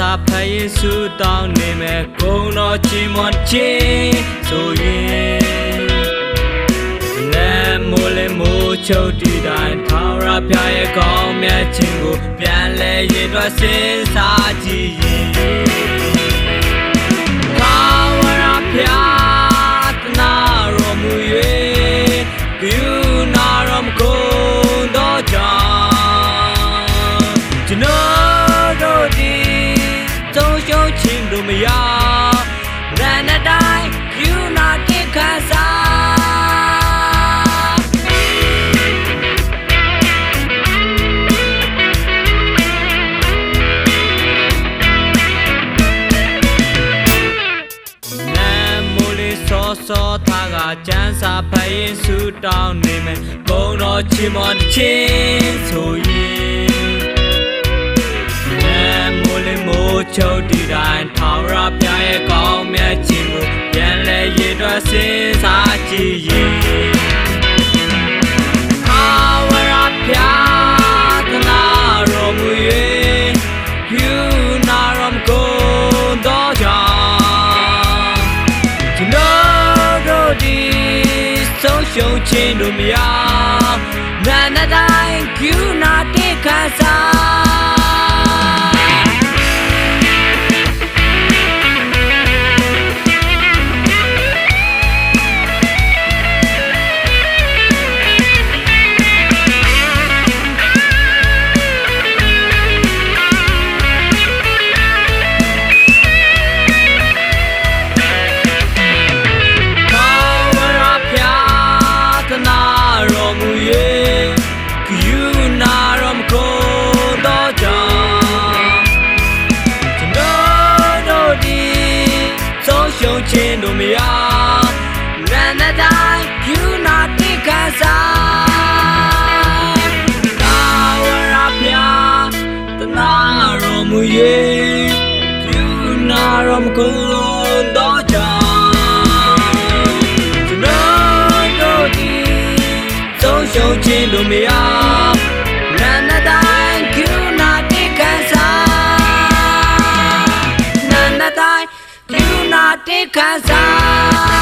စာဖတ်ရင်ဆူတောင်းနေမယ်ဂုဏ်တော်ချီးမွမ်းခြင်းဆိုရင်လက်မိုးလေးမိုးချုပ်တီတိုင်းထာဝရဘုရားရဲ့ကောင်းမြတ်ခြင်းကိုပြန်လဲရင်တွက်စဉ်းစားကြည့်ရင်ထာဝရဘုရားတနာတော်မူ၍ကရုဏာတော်မကုန်သောကြောင့်ကျွန်တော်တို့ဒီဆုံးရှုံးခြင်းတို့မရရန်တဲ့တိုင်းကရုဏာတည်ခံစားစောထားကကျန်းစာဖတ်ရင်ဆူတောင်းနေမယ်ဂုဏ်တော်ချီးမွမ်းခြင်းဆိုရင်လက်မိုးလေးမိုးချုပ်တီတိုင်းထာဝရဘုရားရဲ့ကောင်းမြတ်ခြင်းကိုပြန်လဲရည်တွက်စဉ်းစားကြည့်ရင်ထာဝရဘုရားတနာတော်မူ၍ကရုဏာတော်မကုန်သောကြောင့်ဆုံးရှုံးခြင်းတို့မရနာနာတိုင်းကရုဏာတည်ခံစားခြင်းတို့မရရန်တဲ့တိုင်းကရုဏာတည်ခံစားထာဝရဘုရားတနာတော်မူ၍ကရုဏာတော်မကုန်သောကြောင့်ကျွန်တော်တို့ဒီဆုံးရှုံးခြင်းတို့မရရန်တဲ့တိုင်းကရုဏာတည်ခံစားနာတဲ့တိုင်းကရုဏာတည်ခံစား